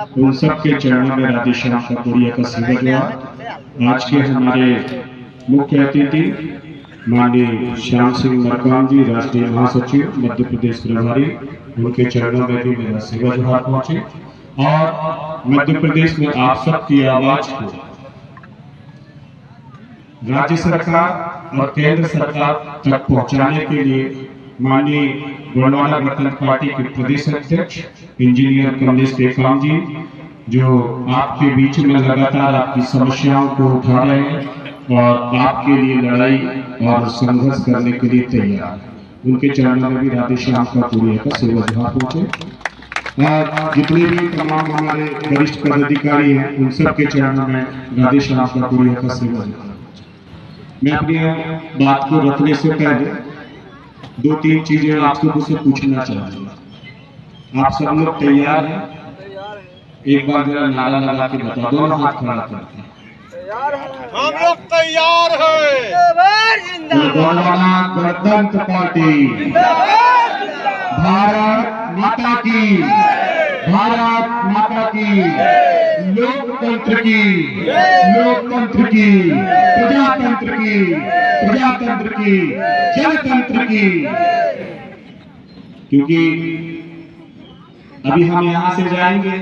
उन सबके चरणों में राधे श्याम का कोरिया का सेवा जुआ। आज के हमारे मुख्य अतिथि माननीय श्याम सिंह मरकाम जी, राष्ट्रीय महासचिव मध्य प्रदेश प्रभारी, उनके चरणों में भी मेरा सेवा जुआ पहुंचे और मध्य प्रदेश में आप सबकी आवाज को राज्य सरकार और केंद्र सरकार तक पहुंचाने के लिए माननीय गोंडवाना गणतंत्र पार्टी के प्रदेश अध्यक्ष इंजीनियर कमलेश टेकाम जी, जो आपके बीच में लगातार आपकी समस्याओं को उठा रहे हैं और आपके लिए लड़ाई और संघर्ष करने के लिए तैयार, उनके चरणों में भी राधे श्याम का कोरिया का सेवा जुआ पहुंचे और जितने भी तमाम हमारे वरिष्ठ पदाधिकारी हैं उन सबके चरणों में राधे श्याम का कोरिया का सेवा जुआ। मैं अपनी बात को रखने से पहले दो तीन चीजें आपको मुझसे पूछना चाहूंगा। आप सब लोग तैयार हैं? एक बार जरा नारा लगा के बता दो, हाथ खड़ा करके। हम लोग तैयार हैं। गोंडवाना गणतंत्र पार्टी, भारत माता की, भारत माता की, लोकतंत्र की, लोकतंत्र की, प्रजातंत्र की, प्रजातंत्र की, जनतंत्र की। क्योंकि अभी हम यहाँ से जाएंगे,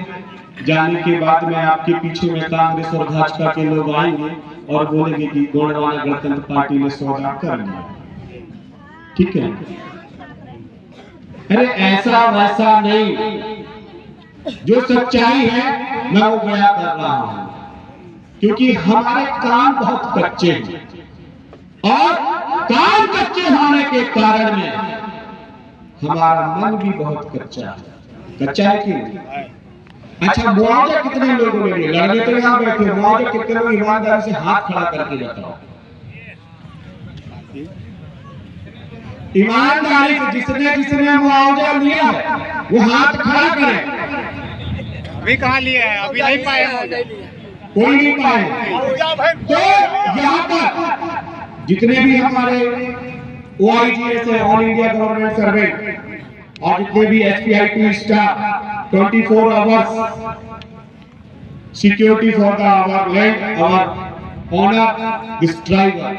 जाने के बाद में आपके पीछे में कांग्रेस और भाजपा के लोग आएंगे और बोलेंगे कि गोंडवाना गणतंत्र पार्टी ने सौदा कर लिया। ठीक है? अरे ऐसा वैसा नहीं, जो सच्चाई है मैं वो बयां कर रहा हूं, क्योंकि हमारे काम बहुत कच्चे हैं और काम कच्चे होने के कारण में हमारा मन भी बहुत कच्चा है। कच्चा है कि अच्छा, मुआवजा कितने लोगों ने लिया? लड़ने तो यहाँ बैठे, मुआवजा कितने लोग ईमानदारी से हाथ खड़ा करके बताओ। ईमानदारी से जिसने जिसने मुआवजा लिया है वो हाथ खड़ा करे। अभी कहाँ लिया है? अभी नहीं पाए, कोई नहीं पाए। तो यहाँ पर जितने भी हमारे OIGS है, ऑल इंडिया गवर्नमेंट सर्वेंट, और जितने भी SPI 2 star 24 hours security for the our land, our honour, this tribal,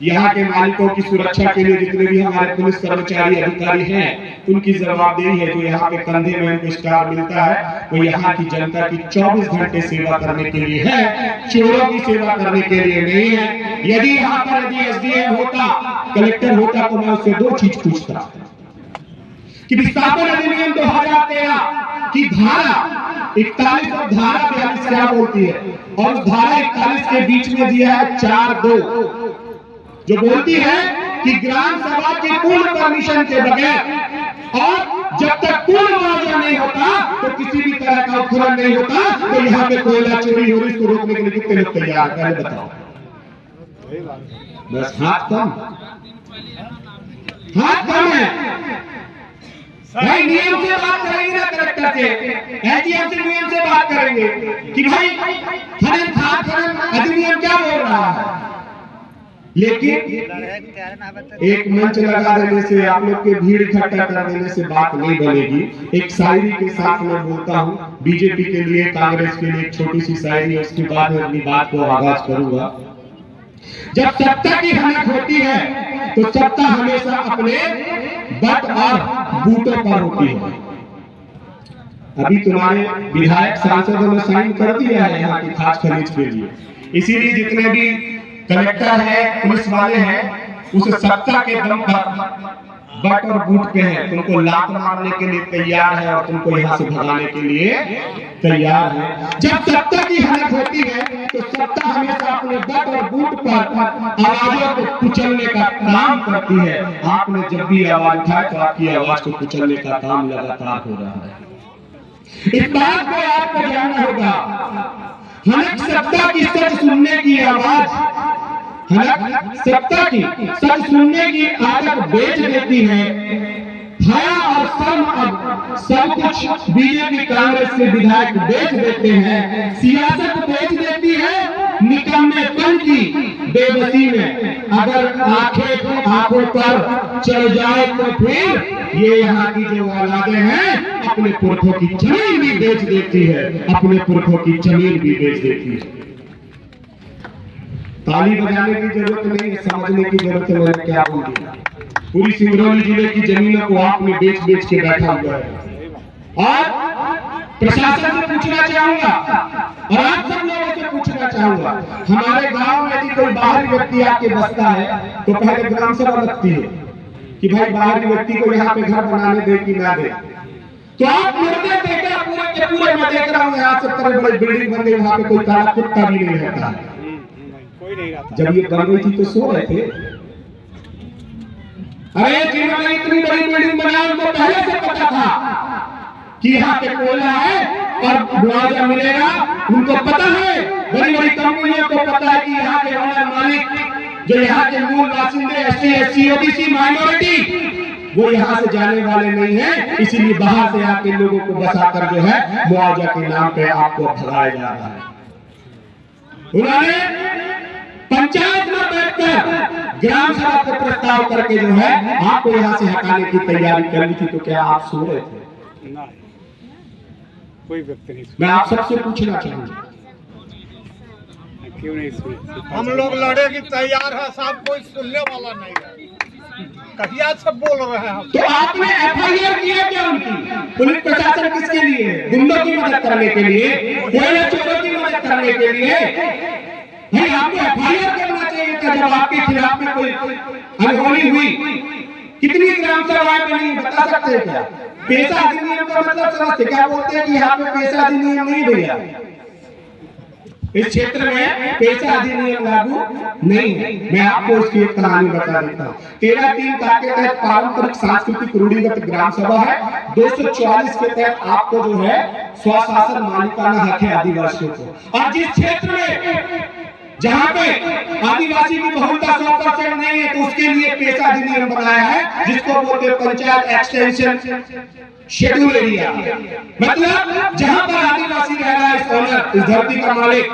यहाँ के मालिकों की सुरक्षा के लिए जितने भी हमारे पुलिस कर्मचारी अधिकारी हैं, उनकी जवाबदेही है। जो यहाँ पे कंधे में उनको स्टार मिलता है वो यहाँ की जनता की 24 घंटे सेवा करने के लिए है, चोरों की सेवा करने के लिए नहीं है। यदि यहाँ पर यदि SDM होता, कलेक्टर होता, तो मैं उससे दो चीज पूछता कि विस्थापन अधिनियम 2013 की धारा 41 और धारा 42 क्या बोलती है, और उस धारा 41 के बीच में दिया है 4(2), जो बोलती है कि ग्राम सभा की पूर्ण परमिशन के बगैर और जब तक पूर्ण मुआवजा नहीं होता तो किसी भी तरह का उत्खनन नहीं होता। तो यहाँ पे कोयला चोरी हो रही, इसको रोकने के लिए कितने लोग तैयार हैं? बताओ। बस हाथ कम, हाथ कम है भाई। नियम से बात करेंगे ना, कलेक्टर से, SDM से नियम से बात करेंगे कि भाई खनन अधिनियम क्या बोल रहा है। लेकिन एक मंच लगा देने से, आप लोग के भीड़ इकट्ठा कर देने से बात नहीं बनेगी। एक शायरी के साथ मैं बोलता हूँ, बीजेपी के लिए, कांग्रेस के लिए एक छोटी सी शायरी, उसके बाद मैं अपनी बात को आगाज करूंगा। जब सत्ता की हनक होती है तो सत्ता हमेशा अपने बट और बूटों पर होती है। अभी तुम्हारे विधायक सांसदों ने साइन कर दिया है यहाँ की खास खनिज के लिए, इसीलिए जितने भी कलेक्टर है, पुलिस वाले हैं, उस सत्ता के दम पर बट और बूट पे है, तुमको लात मारने के लिए तैयार है और तुमको यहाँ से भगाने के लिए तैयार है। जब सत्ता की हनक होती है तो सत्ता हमेशा अपने बट और बूट पर आवाजों को कुचलने का काम करती है। आपने जब भी आवाज उठाई तो आपकी आवाज को कुचलने का काम लगातार हो रहा है। इस बात को आपको जानना होगा। हनक सत्ता की सच सुनने की आवाज, हनक सत्ता की सच सुनने की आदत बेच देती है। हया और शर्म अब सब कुछ बीजेपी कांग्रेस से विधायक बेच देते हैं, सियासत बेच देती है निकम्मेपन की बेबसी में अगर आंखों पर चढ़ जाए तो फिर ये यहाँ की जो औलादें हैं अपने पुरखों की जमीन भी बेच देती है, अपने पुरखों की जमीन भी बेच देती है। ताली बजाने की जरूरत नहीं, समझने की जरूरत है। मैंने क्या बोल दिया? पूरी सिंगरौली जिले की जमीनों को आपने बेच बेच के बैठा हुआ है। और प्रशासन से पूछना चाहूंगा और आप सब लोगों से पूछना चाहूंगा, हमारे गांव में यदि कोई बाहरी व्यक्ति आके बसता है तो पहले ग्राम सभा लगती है कि भाई बाहरी व्यक्ति को यहाँ पे घर बनाने दे कि ना दे। तो आप मुर्दे देखा पूरे के पूरे, मैं देख रहा हूँ यहाँ से बड़े बड़े बिल्डिंग बन गई, वहाँ पे कोई काला कुत्ता भी नहीं रहता। कोई नहीं रहता। जब ये बन गई थी तो सो रहे थे। अरे जिन्होंने इतनी बड़ी बिल्डिंग बनाई उनको पहले से पता था कि यहाँ पे कोयला है और मुआवजा मिलेगा, उनको पता है। बड़ी बड़ी कंपनियों को पता है कि यहाँ के ओनर मालिक जो यहाँ के मूल बासिंदे एसटी एससी ओबीसी माइनॉरिटी वो यहाँ से जाने वाले नहीं है, इसीलिए बाहर से आके लोगों को बसाकर जो है मुआवजा के नाम पे आपको भगाया जा रहा है। उन्होंने पंचायत में बैठकर ग्राम सभा को प्रस्ताव करके जो है आपको यहाँ से हटाने की तैयारी कर ली थी, तो क्या आप सो रहे थे? ना, कोई व्यक्ति नहीं। मैं आप सबसे पूछना चाहूंगा, क्यों नहीं सुन? हम लोग लड़े की तैयार है, सब कोई सुनने वाला नहीं है। कहिया सब बोल रहे हैं हम। तो आपने एफआईआर किया क्या उनकी? पुलिस प्रशासन किसके लिए? गुंडों की मदद करने के लिए, कोयला चोरों की मदद करने के लिए? नहीं, आपको एफआईआर करना चाहिए था जब आपके खिलाफ में कोई अनहोनी हुई। कितनी ग्राम सभाएं बनी बता सकते हैं क्या? पेशा अधिनियम का मतलब समझते क्या? बोलते हैं कि यहाँ पे पेशा अधिनियम नहीं भैया, इस क्षेत्र में पेशा अधिनियम लागू नहीं है। मैं आपको इसकी एक कहानी बता देता हूँ। 13(3) के तहत पारंपरिक सांस्कृतिक रूढ़िगत ग्राम सभा है। 244 के तहत आपको जो है स्वशासन मालिकाना हक है आदिवासियों को। और जिस क्षेत्र में जहाँ पे आदिवासी की बहुलता 100% नहीं है तो उसके लिए पेशा अधिनियम बनाया है, जिसको बोलते हैं पंचायत एक्सटेंशन शेड्यूल एरिया। मतलब जहाँ पर आदिवासी रह रहा है, इस ओनर, इस धरती का मालिक,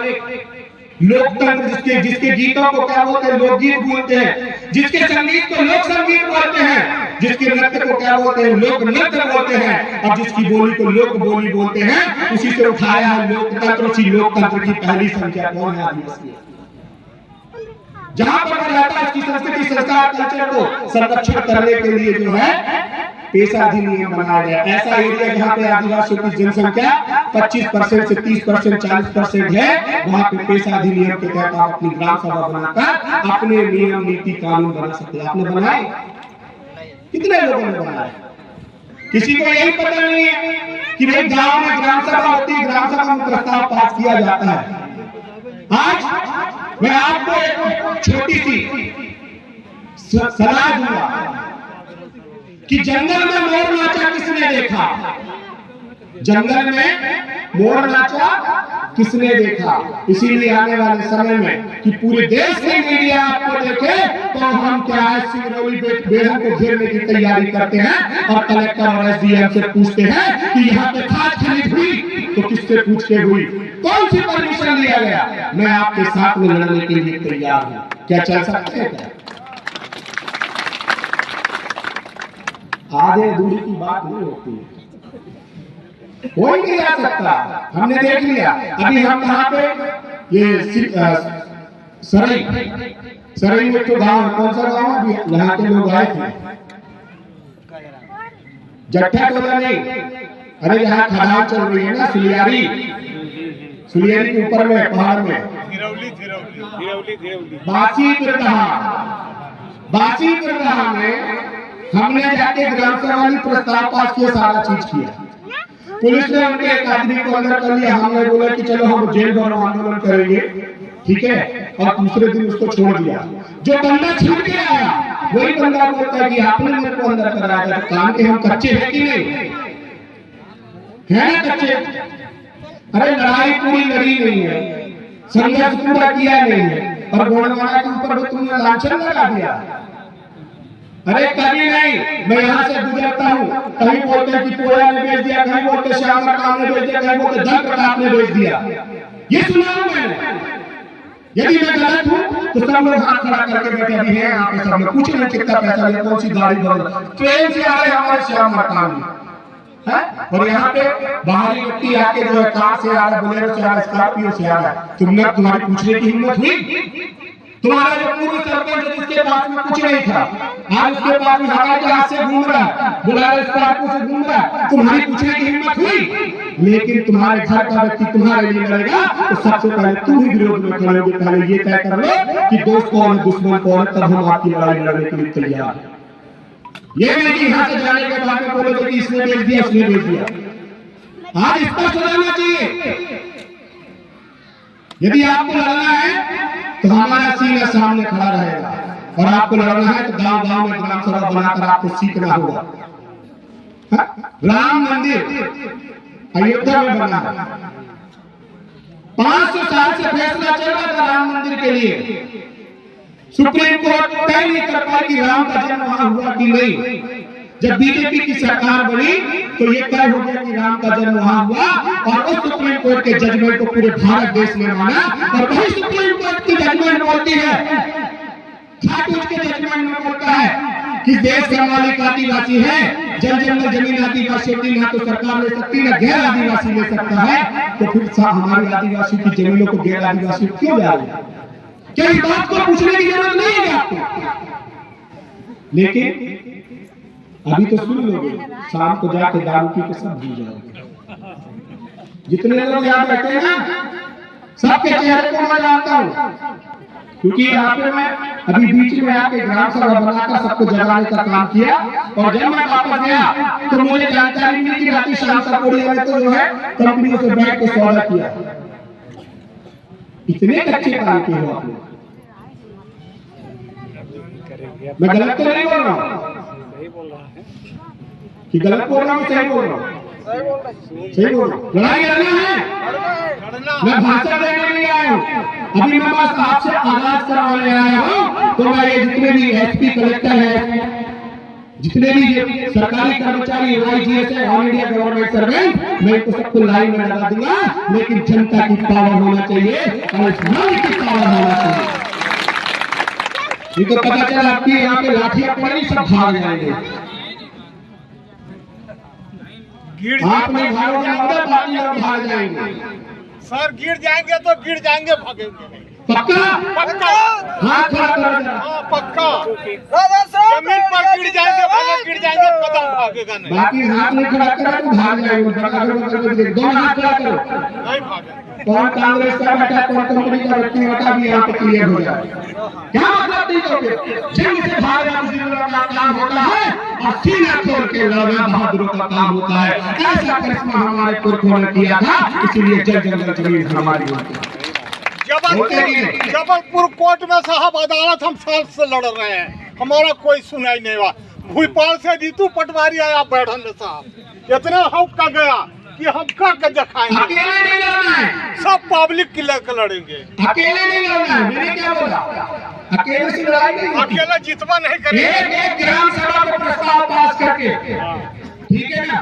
लोकतंत्र जिसके गीतों को क्या बोलते हैं? लोकगीत बोलते हैं। जिसके संगीत को लोक संगीत बोलते हैं। जिसके नृत्य को क्या बोलते हैं? लोक नृत्य बोलते हैं। और जिसकी बोली को लोक बोली बोलते हैं, उसी से उठाया है लोकतंत्र। उसी लोकतंत्र की पहली संख्या कौन है? आदिवासी। जहां पर रहता है उसकी संस्कृति संस्कार कल्चर को संरक्षण करने के लिए जो है पेशा अधिनियम बनाया गया। ऐसा एरिया जहाँ पे आदिवासियों की जनसंख्या 25% से 30%, 40% है, वहाँ पे पेशा अधिनियम के तहत आप अपनी ग्राम सभा बनाकर अपने नियम नीति कानून बना सकते हैं। आपने बनाए? कितने लोगों ने बनाया? किसी को यही पता नहीं है कि भाई गांव में ग्राम सभा होती है, ग्राम सभा में प्रस्ताव पास किया जाता है। आज मैं आपको एक छोटी सी सलाह दूंगा कि जंगल में मोर नाचा किसने देखा? जंगल में मोर नाचा किसने देखा? इसीलिए आने वाले समय में कि पूरे देश की मीडिया आपको देखे तो हम क्या है सिंगरौली बेहद को घेरने की तैयारी करते हैं और कलेक्टर और एसडीएम से पूछते हैं कि यहाँ पे खाद खरीद हुई तो किससे पूछ के हुई, कौन सी परमिशन लिया गया? मैं आपके साथ में लड़ने के लिए तैयार हूँ। क्या चल सकते हैं? क्या आधे दूरी की बात नहीं होती है, कोई नहीं आ सकता। हमने देख लिया अभी हम कहाँ पे ये सरई में तो गांव, कौन सा गांव है? अभी यहाँ के लोग आए थे, जट्ठा टोला नहीं, अरे यहाँ खदान चल रही है ना, सुलियारी के ऊपर में पहाड़ में बासी बिरदहा में हमने जाके ग्राम सभा में प्रस्ताव पास किया, सारा चीज किया। पुलिस ने उनके एक आदमी को अंदर कर लिया। हमने बोला कि चलो हम जेल भरो आंदोलन करेंगे, ठीक है, और दूसरे दिन उसको छोड़ दिया। जो बंदा छूट के आया वही बंदा बोलता है कि आपने मेरे को अंदर कराया। काम के हम कच्चे हैं कि नहीं है? ना कच्चे। अरे लड़ाई पूरी लड़ी नहीं है, संघर्ष पूरा किया नहीं है, और गोंडवाना के ऊपर तुमने लांछन लगा दिया। अरे कभी नहीं, मैं यहाँ से गुजरता हूँ, कहीं बोलते कि कोयला ने बेच दिया, कहीं बोलते श्याम राम ने बेच दिया, कहीं बोलते धन प्रताप ने बेच दिया। ये सुना हूं मैंने। यदि मैं गलत हूँ तो सब लोग हाथ खड़ा करके बैठे अभी हैं यहाँ पे सब लोग, कुछ नहीं, कितना पैसा लिया, कौन सी गाड़ी बदल, ट्रेन से आ रहे हमारे श्याम मकान है। और यहाँ पे बाहरी व्यक्ति आके जो है कार से आ रहा, बोलेरो से आ रहा, स्कॉर्पियो से आ रहा, तुमने तुम्हारी पूछने की हिम्मत हुई? तुम्हारा जो पूर्व सरपंच जिसके पास में कुछ नहीं था, आज उसके पास में हवा के हाथ से घूम रहा है, बुलारे स्कॉर्पियो से घूम रहा है, तुम्हारी पूछने की हिम्मत हुई? लेकिन तुम्हारे घर का व्यक्ति तुम्हारे लिए लड़ेगा तो सबसे पहले तुम ही विरोध में खड़े होगे, पहले ये तय कर लो कि दोस्त कौन है, दुश्मन कौन है, तब हम आपकी लड़ाई लड़ने के लिए तैयार हैं। ये नहीं कि यहाँ से जाने के बाद में बोलोगे कि इसने भेज दिया, उसने भेज दिया। आज स्पष्ट हो जाना चाहिए। यदि आपको लड़ना है तो हमारा सीना सामने खड़ा रहेगा, और आपको लड़ना है तो गांव गांव में ग्राम सभा बनाकर आपको सीखना होगा। राम मंदिर अयोध्या में बना है, 500 साल से फैसला चल रहा था राम मंदिर के लिए, सुप्रीम कोर्ट तय नहीं कर पाई कि राम का जन्म वहां हुआ कि नहीं। जब बीजेपी की सरकार बनी तो ये तय हो गया कि राम का जन्म वहां हुआ, और उस सुप्रीम कोर्ट के जजमेंट को पूरे भारत देश ने माना। और वही सुप्रीम कोर्ट की जजमेंट बोलती है, खाटूज के जजमेंट में बोलता है कि देश का मालिक आदिवासी है, जल जंगल जमीन आदिवासी की ना तो सरकार ले सकती ना गैर आदिवासी ले सकता है, तो फिर हमारी आदिवासी की जमीनों को गैर आदिवासी क्यों जा रहे हैं? क्या इस बात को पूछने की जरूरत नहीं है आपको? लेकिन अभी तो सुन लोगे, शाम को जाके दारू पी के सब भूल जाओगे। जितने लोग यहाँ बैठे हैं ना, सबके चेहरे को मैं जानता हूँ, क्योंकि यहाँ पे मैं अभी बीच में आके ग्राम सभा बनाकर सबको जगाने का काम किया, और जब मैं वापस गया तो मुझे जानकारी मिली कि राती शाम सकोड़िया में तो जो है कंपनियों से बैठ के सौदा किया। इतने कच्चे काम किए हो आप लोग। मैं गलत तो नहीं बोल रहा हूँ कि गलत बोल रहा हूँ, सही बोल रहा हूँ? सही बोल रहा हूँ। लड़ाई लड़ना है, मैं भाषण देने नहीं आया हूँ। अभी मैं बस आपसे आगाज करवाने आया हूँ। तो मैं ये जितने भी एसपी कलेक्टर है, जितने भी सरकारी कर्मचारी आईजीएस है, ऑल इंडिया गवर्नमेंट सर्वेंट, मैं इनको सबको लाइन में लगा दूंगा। लेकिन जनता की पावर होना चाहिए और इस मुल्क की पावर होना चाहिए। ये तो पता चला आपकी यहाँ पे लाठियां पड़ी, सब भाग जाएंगे। आप नहीं भागोगे, अंदर पार्टी और भाग जाएंगे। सर गिर जाएंगे तो गिर जाएंगे, भागेंगे पक्का? पक्का। हाथ खड़ा करो जरा। हाँ पक्का। जमीन पर गिर जाएंगे, भागे गिर जाएंगे, कदम भागेगा नहीं। बाकी हाथ नहीं खड़ा करा तो भाग जाएंगे। दोनों हाथ खड़ा करो। नहीं भागे। कौन कांग्रेस का बेटा, कौन कंपनी का व्यक्ति बेटा भी यहाँ पे क्लियर हो जाए। क्या मतलब नहीं करोगे? जंग से भागना का काम होता है और सीना तोड़ के लड़ना बहादुरों का काम होता है। ऐसा करिश्मा हमारे पुरखों ने किया था, इसीलिए जल जंगल जमीन हमारी होती है। जबलपुर कोर्ट में साहब अदालत हम साल से लड़ रहे हैं, हमारा कोई सुनाई नहीं हुआ। भोपाल से रीतू पटवारी आया बैठन साहब, इतना हक का गया कि हम का दिखाएंगे। अकेले नहीं लड़ना है, सब पब्लिक के लेकर लड़ेंगे। अकेले नहीं लड़ना है, मैंने क्या बोला? अकेले से लड़ाई नहीं होती। अकेला जितवा नहीं करेंगे। एक ग्राम सभा का प्रस्ताव पास करके, ठीक है ना,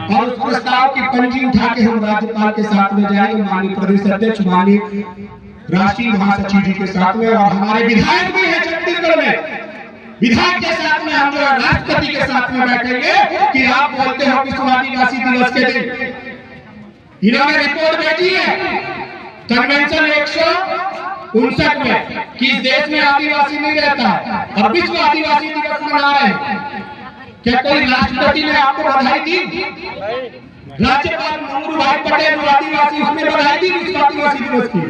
और उस प्रस्ताव की पंजी उठा के हम राज्यपाल के साथ में जाएंगे, माननीय प्रदेश अध्यक्ष, माननीय राष्ट्रीय महासचिव जी के साथ में, और हमारे विधायक भी है छत्तीसगढ़ में, विधायक के साथ में हम जो राष्ट्रपति के साथ में बैठेंगे कि आप बोलते हो विश्व आदिवासी दिवस के दिन इन्होंने रिपोर्ट भेजी है कन्वेंशन 159 में कि इस देश में आदिवासी नहीं रहता और विश्व आदिवासी दिवस मना रहे हैं। क्या कोई राष्ट्रपति ने आपको बधाई दी? राज्यपाल मंगरू भाई पटेल जो आदिवासी, उसने बधाई दी विश्व आदिवासी दिवस की?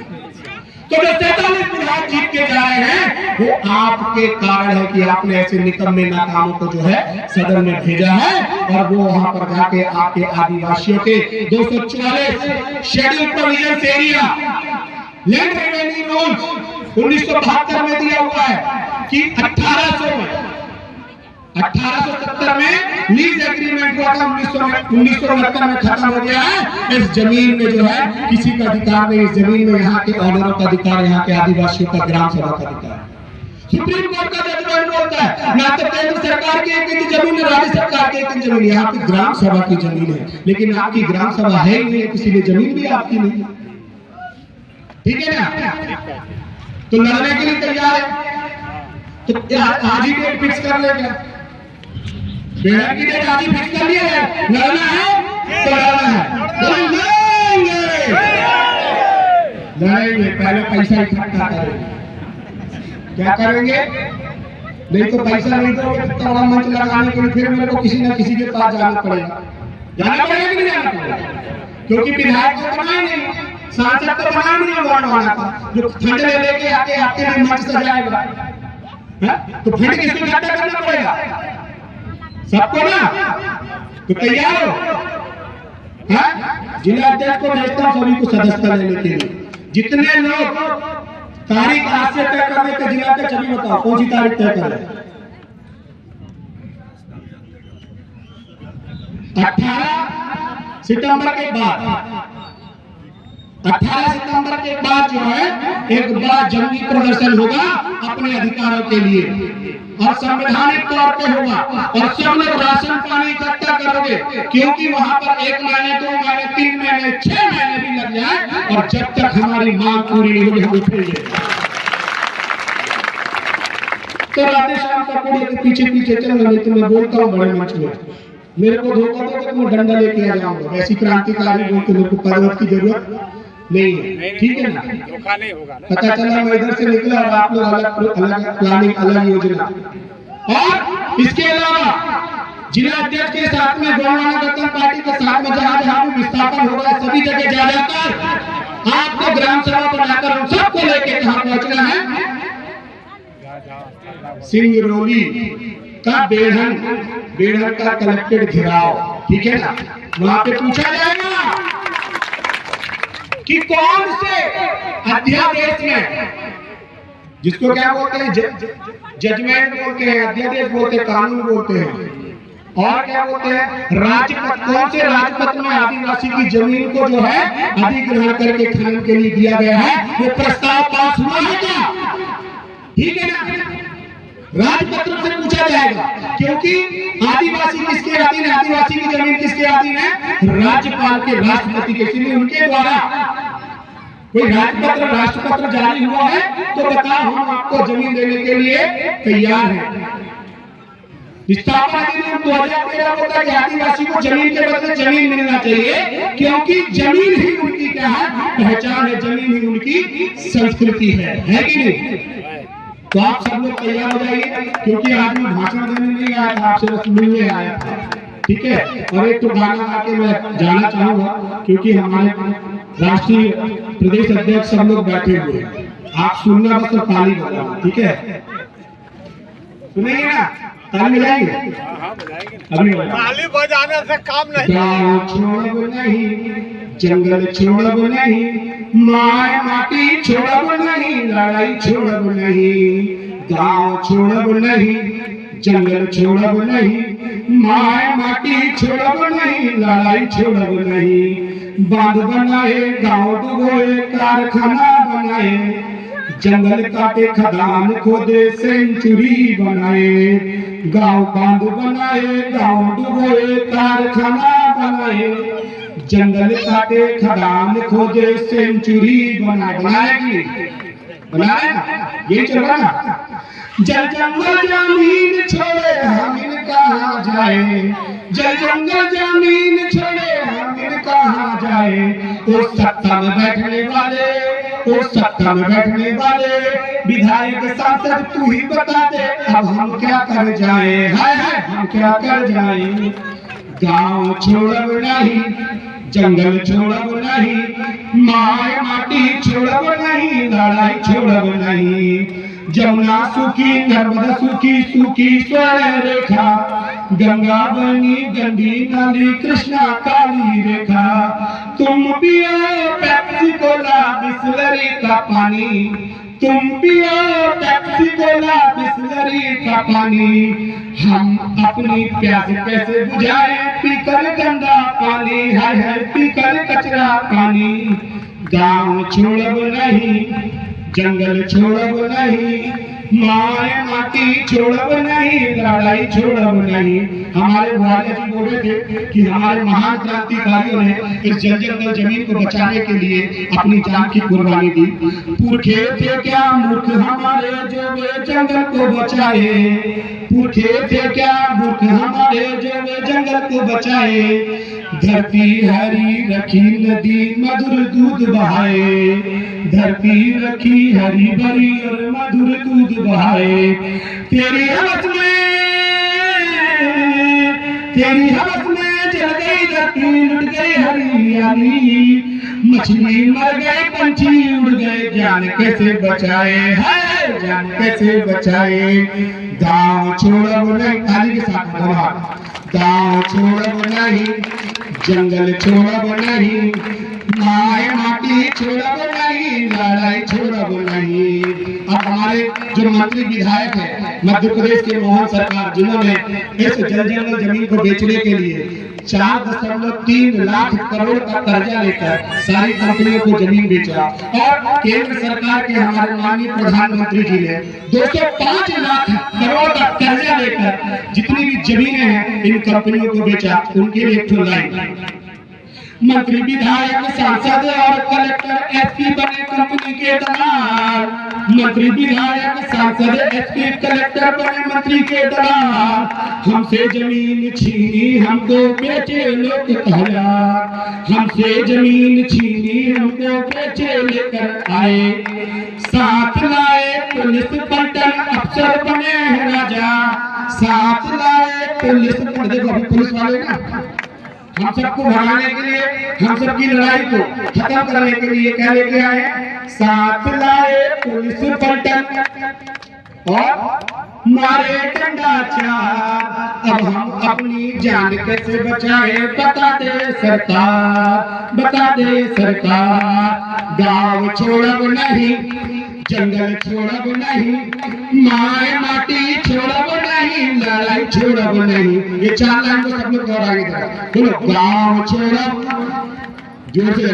तो जो 43 विधायक जीत के जा रहे हैं वो आपके कारण है कि आपने ऐसे निकम्मे नाकामों को जो है सदन में भेजा है, और वो वहां पर जाके आपके आदिवासियों के 244 schedule provision area land revenue rules 1972 में दिया हुआ है कि 1870 में लीज एग्रीमेंट हुआ था, 1969 में खत्म हो गया है। इस जमीन में जो है किसी का अधिकार नहीं, इस जमीन में यहाँ के ऑनरों का अधिकार, यहाँ के आदिवासियों का ग्राम सभा का अधिकार। सुप्रीम कोर्ट का जजमेंट बोलता है ना तो केंद्र सरकार की एक इंच जमीन है, राज्य सरकार की एक इंच जमीन, यहाँ की ग्राम सभा की जमीन है, लेकिन आपकी ग्राम सभा है ही नहीं, किसी ने जमीन भी आपकी नहीं, ठीक है ना? तो लड़ने के लिए तैयार है, तो क्या आज ही डेट फिक्स कर ले क्या? बेड़ा की डेट आज ही फिक्स कर लिया है, लड़ना है तो लड़ना है, लड़ेंगे। पहले पैसा इकट्ठा करेंगे। क्या करेंगे? नहीं तो पैसा नहीं दोगे तो तमाम मंच लगाने के लिए फिर मेरे को किसी न किसी के पास जाना पड़ेगा। जाना पड़ेगा कि नहीं जाना पड़ेगा? क्योंकि विधायक तो बनाए नहीं, सांसद तो बनाए नहीं वार्ड वाला का, जो फंड ले लेके आके आपके लिए मंच सजाएगा। तो फंड किसको इकट्ठा करना पड़ेगा? सबको ना। तो तैयार हो? जिला अध्यक्ष को भेजता हूँ सभी को सदस्यता लेने के लिए। जितने लोग तारीख आज से तय करने के जिला अध्यक्ष अभी बताओ कौन सी तारीख तय कर रहे? 18 सितंबर के बाद, 18 सितंबर के बाद जो है एक बड़ा जंगी प्रदर्शन होगा अपने अधिकारों के लिए, और संवैधानिक तौर पे होगा, और सब लोग राशन पानी इकट्ठा करोगे, क्योंकि वहां पर 1 महीने 2 महीने 3 महीने 6 महीने भी लग जाए, और जब तक हमारी मांग पूरी नहीं होगी हम उठेंगे। तो राधे श्याम कपूर के पीछे पीछे चल रहे, तो मैं बोलता हूँ बड़े मंच में, मेरे को धोखा दो तो मैं डंडा लेके आ जाऊंगा। वैसी क्रांतिकारी बोलते मेरे को पदवत की जरूरत नहीं है, ठीक है ना? धोखा नहीं होगा ना। पता चला मैं इधर से निकला और आप लोग अलग प्लानिंग, अलग योजना। और इसके अलावा जिला अध्यक्ष के साथ में गोंडवाना गणतंत्र पार्टी के साथ में जहां जहां भी विस्थापन हो रहा है सभी जगह जा जाकर आपको ग्राम सभा बनाकर उन सबको लेके कहां पहुंचना है? सिंगरौली का बेढ़न का कलेक्टेड घेराव, ठीक है ना? वहां पे पूछा जाएगा कि कौन से अध्यादेश में, जिसको क्या बोलते हैं, जजमेंट बोलते हैं, अध्यादेश बोलते हैं, कानून बोलते हैं, और क्या बोलते हैं, राजपत्र, कौन से राजपत्र में आदिवासी की जमीन को जो है अधिग्रहण करके खनन के लिए दिया गया है, वो प्रस्ताव पास हुआ है क्या? ठीक है ना? राजपत्र से पूछा जाएगा, क्योंकि आदिवासी किसके अधीन है? आदिवासी की जमीन किसके अधीन है? राज्यपाल के, राष्ट्रपति के, इसलिए उनके द्वारा कोई राजपत्र, राष्ट्रपत्र जारी हुआ है तो बताओ, हम आपको जमीन देने के लिए तैयार हैं। स्थापना अधिनियम 2013 बोलता है कि आदिवासी को जमीन के बदले जमीन मिलना चाहिए, क्योंकि जमीन ही उनकी क्या है? पहचान है, जमीन ही उनकी संस्कृति है कि नहीं? तो आप सब लोग तैयार हो जाइए, क्योंकि आज मैं भाषण देने नहीं आया था, आपसे बस मिलने आया था, ठीक है? और एक तो गाना गा के मैं जाना चाहूंगा, क्योंकि हमारे राष्ट्रीय प्रदेश अध्यक्ष सब लोग बैठे हुए हैं, आप सुनना बस और ताली बजाना, ठीक है? सुनेंगे ना? ताली बजाएंगे? अभी ताली बजाने से काम नहीं। गाँव छोड़ब नहीं, जंगल छोड़ब नहीं, माय माटी छोड़ब नहीं, लड़ाई छोड़ब नहीं, गाँव छोड़ब नहीं, जंगल छोड़ब नहीं, माय माटी छोड़ब नहीं, लड़ाई छोड़ब नहीं। बांध बनाए, गाँव डुबोए, कारखाना बनाए, जंगल काटे, खदान खोदे, सेंचुरी बनाए, गाँव बांध बनाए, गाँव डुबोए, कारखाना बनाए, जंगल काटे, खदान खोदे, सेंचुरी बनाएगी, बनाएगा, यही चल रहा ना? जल जंगल जमीन छोड़े हम कहाँ जाए, जल जंगल जमीन छोड़े हम कहाँ जाए, वो सत्ता में बैठने वाले, वो सत्ता में बैठने वाले विधायक सांसद तू ही बता दे, अब हम क्या कर जाए, हाय हाय हम क्या कर जाए। गाँव छोड़ब नहीं, जंगल छोड़ब नहीं, माय माटी छोड़ब नहीं, लड़ाई छोड़ब नहीं। जमुना सुखी, नर्मदा सुखी, सुखी स्वर्ण रेखा, गंगा बनी गंदी नाली, कृष्णा काली रेखा। तुम पियो पेप्सी कोला बिस्लरी का पानी, तुम पियो पेप्सी कोला बिस्लरी का पानी, हम अपनी प्यास कैसे बुझाए पीकर गंदा पानी, है पीकर कचरा पानी। गाँव छोड़ब नहीं, जंगल छोड़ब नहीं, माय माटी छोड़ब नहीं, लड़ाई छोड़ब नहीं। हमारे वाले जी बोले थे कि हमारे महान क्रांतिकारियों ने इस जंगल जमीन को बचाने के लिए अपनी जान की कुर्बानी दी। पुरखे थे क्या मूर्ख हमारे जो वे जंगल को बचाए, पुरखे थे क्या मूर्ख हमारे जो वे जंगल को बचाए। धरती हरी रखी नदी मधुर दूध बहाए, धरती रखी हरी भरी और मधुर दूध बहाए। तेरी हवस में जल गई धरती लुट गई हरियाली, मछली मर गए पंछी उड़ गए जान कैसे बचाए है, जान कैसे बचाए। गाँव छोड़ब नहीं, ताली के साथ बोला, गाँव छोड़ब नहीं, जंगल छोड़ब नहीं, माए माटी छोड़ब नहीं, लड़ाई छोड़ब नहीं। अब हमारे जो मंत्री विधायक है मध्य प्रदेश के मोहन सरकार, जिन्होंने इस जंगल जमीन को बेचने के लिए 4.3 लाख करोड़ का कर्जा लेकर सारी कंपनियों को जमीन बेचा, और केंद्र सरकार के हमारे माननीय प्रधानमंत्री जी ने 205 लाख करोड़ का कर्जा लेकर जितनी भी जमीनें हैं इन कंपनियों को बेचा। उनके लिए एक लाइन, मंत्री विधायक सांसद और कलेक्टर एसपी बने कंपनी के दलाल, मंत्री विधायक सांसद एसपी कलेक्टर बने मंत्री के दलाल। हमसे जमीन छीनी हमको बेचे लोग कहला, हमसे जमीन छीनी हमको बेचे लेकर आए। साथ लाए पुलिस पलटन अफसर बने हैं राजा, साथ लाए पुलिस, देखो अभी पुलिस वाले ना हम सबको भगाने के लिए, हम सबकी लड़ाई को खत्म करने के लिए क्या लेके आए, साथ लाए पुलिस पलटन और मारे डंडा चार। अब हम अपनी जान कैसे बचाए बता दे सरकार, बता दे सरकार। गाँव छोड़ब नहीं, जंगल छोड़ब नहीं, माए माटी छोड़ब नहीं, लड़ाई छोड़ब नहीं। ये 4 लाइन को सब लोग दोहराएंगे, बोलो गाँव छोड़ब, जोर से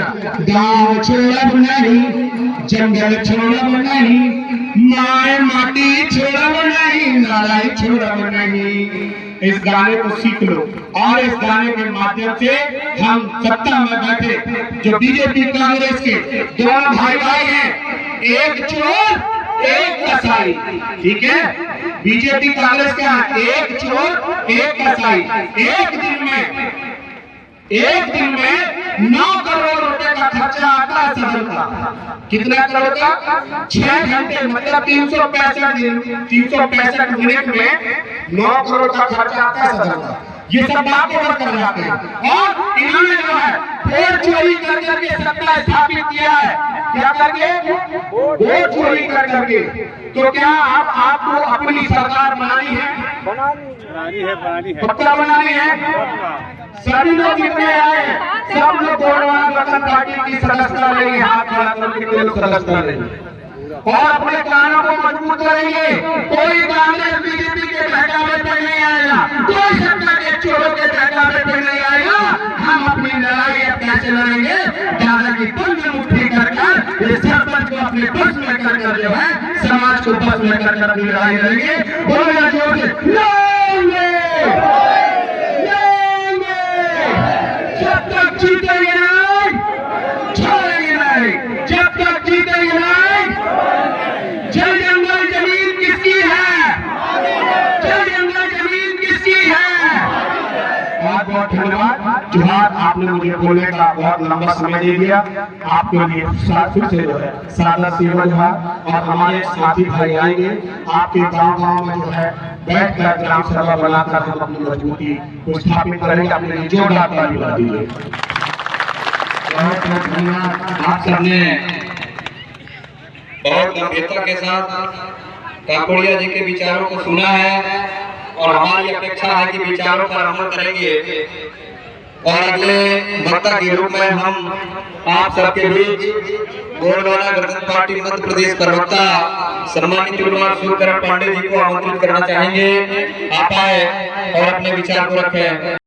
गाँव छोड़ब नहीं, जंगल छोड़ब नहीं, माए माटी छोड़ब नहीं, लड़ाई छोड़ब नहीं। इस गाने को सीख लो और इस गाने के माध्यम से हम सत्ता में बैठे जो बीजेपी कांग्रेस के दोनों भाई भाई हैं, एक चोर एक कसाई, ठीक है, बीजेपी कांग्रेस का एक चोर एक कसाई, एक दिन में 9 करोड़ रुपए का खर्चा आता है सदन का। कितना करोड़ का? 6 घंटे मतलब 365 दिन, 365 मिनट में 9 करोड़ का खर्चा आता है सदन का। ये सब बात कर जाते हैं और इन्होंने जो है वोट चोरी कर करके सत्ता स्थापित किया है। क्या करके? वोट चोरी कर करके। तो क्या आपको अपनी सरकार बनानी है? पक्का बनानी है। सभी लोग जितने आए सब लोग गठबंधन पार्टी की सदस्यता लेंगे, हाथ खड़ा करके लोग सदस्यता लेंगे और अपने कानों को मजबूत करेंगे। कोई कांग्रेस बीजेपी के बहकावे पर नहीं आएगा, कोई सत्ता के चोरों के बहकावे पर नहीं आएगा। हम अपनी लड़ाई अब कैसे लड़ेंगे? दादा की बंद मुट्ठी कर ये सरपंच को अपने बस में कर जो है समाज को बस में कर अपनी लड़ाई लड़ेंगे। बोलना जोर से लड़ेंगे, जब तक जीतेंगे नहीं छोड़ेंगे नहीं, जब तक जीतेंगे नहीं। जल जंगल जमीन किसकी है? जल जंगल जमीन किसकी है? बहुत बहुत धन्यवाद जोहार, आपने मुझे बोलने का बहुत लंबा समय दे दिया। आपके लिए फिर से जो है सादा सेवा जोहार। और हमारे साथी भाई आएंगे आपके गांव में जो है बैठ कर ग्राम सभा बनाकर हम अपनी मजबूती को स्थापित करेंगे। अपने लिए जोरदार ताली बजा दीजिए। बहुत बहुत धन्यवाद। आप सबने बहुत गंभीरता के साथ काकोड़िया जी के विचारों को सुना है और हमारी अपेक्षा है कि विचारों पर अमल करेंगे और अगले वक्ता के रूप में हम आप सबके बीच गोरवाना गठबंधन पार्टी मध्य प्रदेश प्रवक्ता सम्मानित सूर्यकरण पांडे जी को आमंत्रित करना चाहेंगे। आप आए और अपने विचार को रखें।